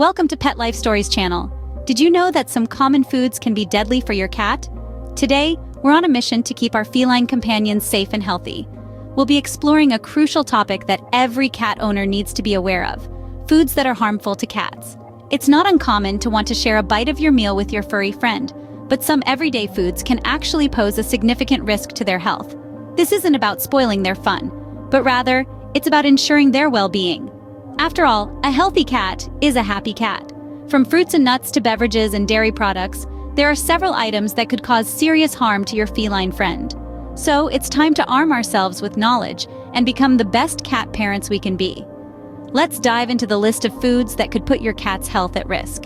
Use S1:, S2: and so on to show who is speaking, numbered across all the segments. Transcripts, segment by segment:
S1: Welcome to Pet Life Stories channel. Did you know that some common foods can be deadly for your cat? Today, we're on a mission to keep our feline companions safe and healthy. We'll be exploring a crucial topic that every cat owner needs to be aware of: foods that are harmful to cats. It's not uncommon to want to share a bite of your meal with your furry friend, but some everyday foods can actually pose a significant risk to their health. This isn't about spoiling their fun, but rather, it's about ensuring their well-being. After all, a healthy cat is a happy cat. From fruits and nuts to beverages and dairy products, there are several items that could cause serious harm to your feline friend. So it's time to arm ourselves with knowledge and become the best cat parents we can be. Let's dive into the list of foods that could put your cat's health at risk.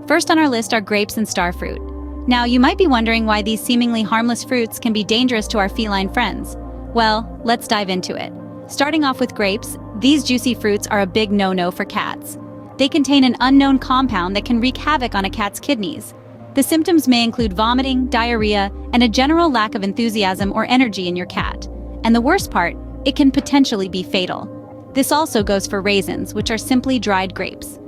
S1: First on our list are grapes and starfruit. Now, you might be wondering why these seemingly harmless fruits can be dangerous to our feline friends. Well, let's dive into it. Starting off with grapes, these juicy fruits are a big no-no for cats. They contain an unknown compound that can wreak havoc on a cat's kidneys. The symptoms may include vomiting, diarrhea, and a general lack of enthusiasm or energy in your cat. And the worst part, it can potentially be fatal. This also goes for raisins, which are simply dried grapes.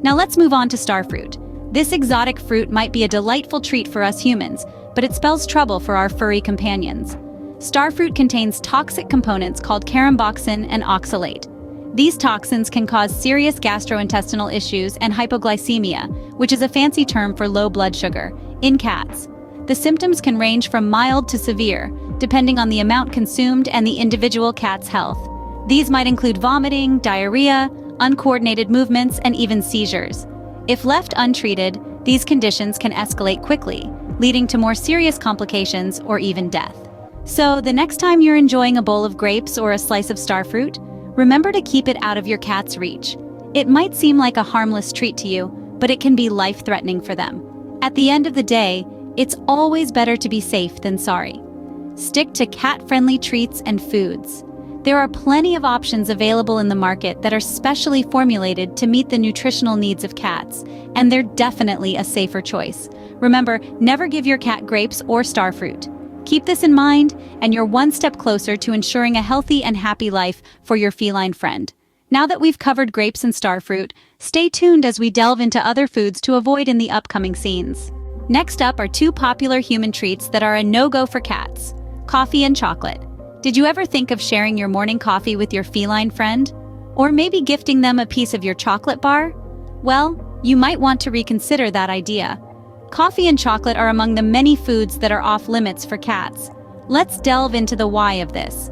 S1: Now let's move on to starfruit. This exotic fruit might be a delightful treat for us humans, but it spells trouble for our furry companions. Starfruit contains toxic components called caramboxin and oxalate. These toxins can cause serious gastrointestinal issues and hypoglycemia, which is a fancy term for low blood sugar, in cats. The symptoms can range from mild to severe, depending on the amount consumed and the individual cat's health. These might include vomiting, diarrhea, uncoordinated movements, and even seizures. If left untreated, these conditions can escalate quickly, leading to more serious complications or even death. So, the next time you're enjoying a bowl of grapes or a slice of starfruit, remember to keep it out of your cat's reach. It might seem like a harmless treat to you, but it can be life-threatening for them. At the end of the day, it's always better to be safe than sorry. Stick to cat-friendly treats and foods. There are plenty of options available in the market that are specially formulated to meet the nutritional needs of cats, and they're definitely a safer choice. Remember, never give your cat grapes or starfruit. Keep this in mind, and you're one step closer to ensuring a healthy and happy life for your feline friend. Now that we've covered grapes and starfruit, stay tuned as we delve into other foods to avoid in the upcoming scenes. Next up are two popular human treats that are a no-go for cats: coffee and chocolate. Did you ever think of sharing your morning coffee with your feline friend? Or maybe gifting them a piece of your chocolate bar? Well, you might want to reconsider that idea. Coffee and chocolate are among the many foods that are off-limits for cats. Let's delve into the why of this.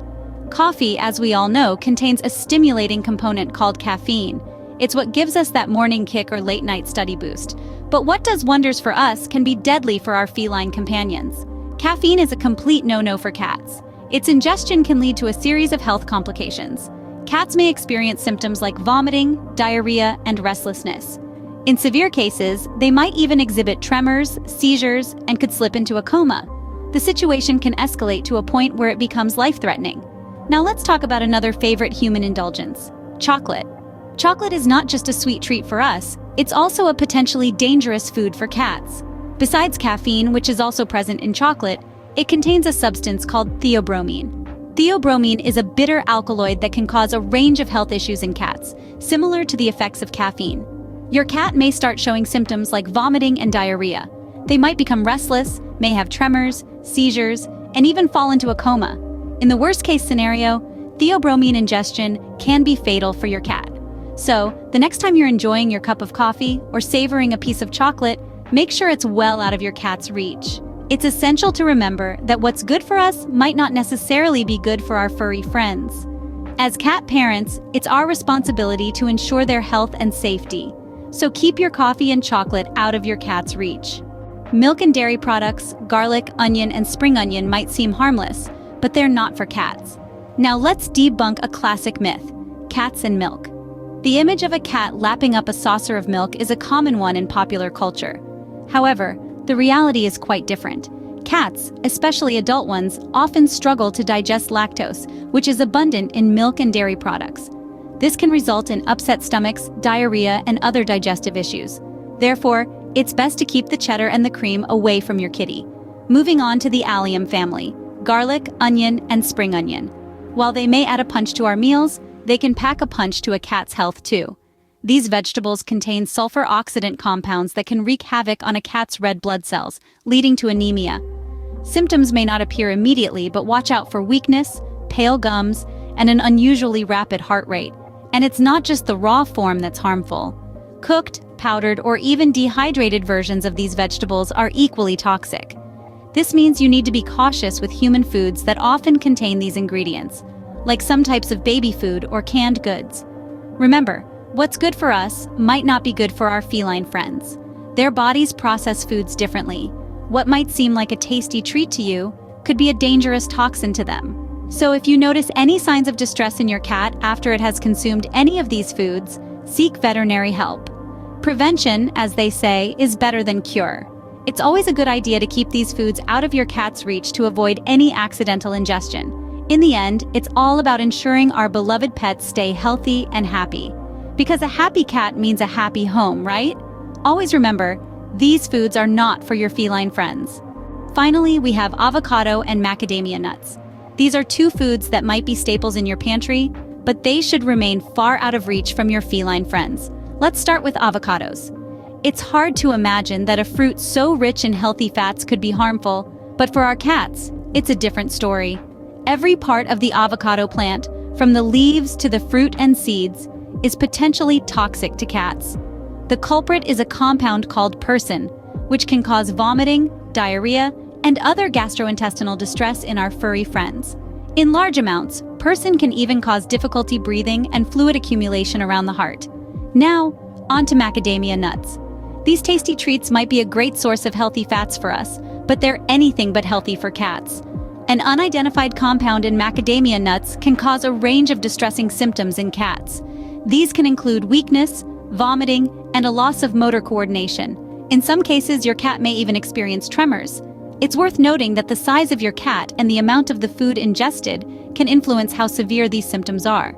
S1: Coffee, as we all know, contains a stimulating component called caffeine. It's what gives us that morning kick or late-night study boost. But what does wonders for us can be deadly for our feline companions. Caffeine is a complete no-no for cats. Its ingestion can lead to a series of health complications. Cats may experience symptoms like vomiting, diarrhea, and restlessness. In severe cases, they might even exhibit tremors, seizures, and could slip into a coma. The situation can escalate to a point where it becomes life-threatening. Now let's talk about another favorite human indulgence: chocolate. Chocolate is not just a sweet treat for us, it's also a potentially dangerous food for cats. Besides caffeine, which is also present in chocolate, it contains a substance called theobromine. Theobromine is a bitter alkaloid that can cause a range of health issues in cats, similar to the effects of caffeine. Your cat may start showing symptoms like vomiting and diarrhea. They might become restless, may have tremors, seizures, and even fall into a coma. In the worst-case scenario, theobromine ingestion can be fatal for your cat. So, the next time you're enjoying your cup of coffee or savoring a piece of chocolate, make sure it's well out of your cat's reach. It's essential to remember that what's good for us might not necessarily be good for our furry friends. As cat parents, it's our responsibility to ensure their health and safety. So keep your coffee and chocolate out of your cat's reach. Milk and dairy products, garlic, onion, and spring onion might seem harmless, but they're not for cats. Now let's debunk a classic myth: cats and milk. The image of a cat lapping up a saucer of milk is a common one in popular culture. However, the reality is quite different. Cats, especially adult ones, often struggle to digest lactose, which is abundant in milk and dairy products. This can result in upset stomachs, diarrhea, and other digestive issues. Therefore, it's best to keep the cheddar and the cream away from your kitty. Moving on to the allium family: garlic, onion, and spring onion. While they may add a punch to our meals, they can pack a punch to a cat's health too. These vegetables contain sulfur oxidant compounds that can wreak havoc on a cat's red blood cells, leading to anemia. Symptoms may not appear immediately, but watch out for weakness, pale gums, and an unusually rapid heart rate. And it's not just the raw form that's harmful. Cooked, powdered, or even dehydrated versions of these vegetables are equally toxic. This means you need to be cautious with human foods that often contain these ingredients, like some types of baby food or canned goods. Remember, what's good for us might not be good for our feline friends. Their bodies process foods differently. What might seem like a tasty treat to you could be a dangerous toxin to them. So if you notice any signs of distress in your cat after it has consumed any of these foods, seek veterinary help. Prevention, as they say, is better than cure. It's always a good idea to keep these foods out of your cat's reach to avoid any accidental ingestion. In the end, it's all about ensuring our beloved pets stay healthy and happy. Because a happy cat means a happy home, right? Always remember, these foods are not for your feline friends. Finally, we have avocado and macadamia nuts. These are two foods that might be staples in your pantry, but they should remain far out of reach from your feline friends. Let's start with avocados. It's hard to imagine that a fruit so rich in healthy fats could be harmful, but for our cats, it's a different story. Every part of the avocado plant, from the leaves to the fruit and seeds, is potentially toxic to cats. The culprit is a compound called persin, which can cause vomiting, diarrhea, and other gastrointestinal distress in our furry friends. In large amounts, persin can even cause difficulty breathing and fluid accumulation around the heart. Now, on to macadamia nuts. These tasty treats might be a great source of healthy fats for us, but they're anything but healthy for cats. An unidentified compound in macadamia nuts can cause a range of distressing symptoms in cats. These can include weakness, vomiting, and a loss of motor coordination. In some cases, your cat may even experience tremors. It's worth noting that the size of your cat and the amount of the food ingested can influence how severe these symptoms are.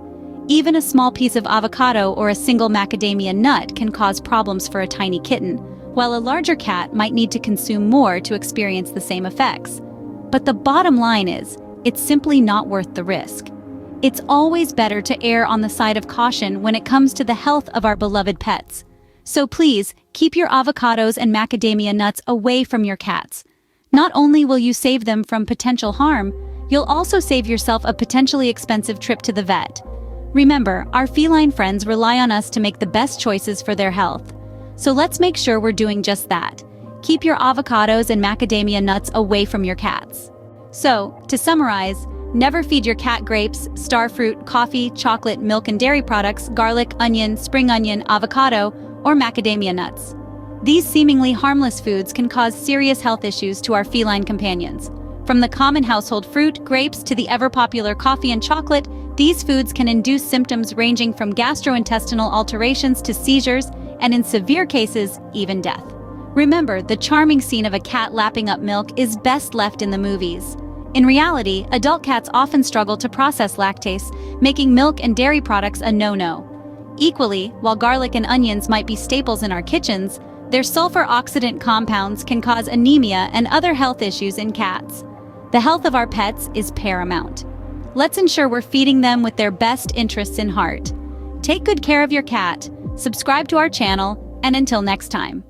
S1: Even a small piece of avocado or a single macadamia nut can cause problems for a tiny kitten, while a larger cat might need to consume more to experience the same effects. But the bottom line is, it's simply not worth the risk. It's always better to err on the side of caution when it comes to the health of our beloved pets. So please, keep your avocados and macadamia nuts away from your cats. Not only will you save them from potential harm, you'll also save yourself a potentially expensive trip to the vet. Remember, our feline friends rely on us to make the best choices for their health. So let's make sure we're doing just that. Keep your avocados and macadamia nuts away from your cats. So, to summarize, never feed your cat grapes, starfruit, coffee, chocolate, milk and dairy products, garlic, onion, spring onion, avocado, or macadamia nuts. These seemingly harmless foods can cause serious health issues to our feline companions. From the common household fruit, grapes, to the ever-popular coffee and chocolate, these foods can induce symptoms ranging from gastrointestinal alterations to seizures, and in severe cases, even death. Remember, the charming scene of a cat lapping up milk is best left in the movies. In reality, adult cats often struggle to process lactase, making milk and dairy products a no-no. Equally, while garlic and onions might be staples in our kitchens, their sulfur oxidant compounds can cause anemia and other health issues in cats. The health of our pets is paramount. Let's ensure we're feeding them with their best interests in heart. Take good care of your cat, subscribe to our channel, and until next time.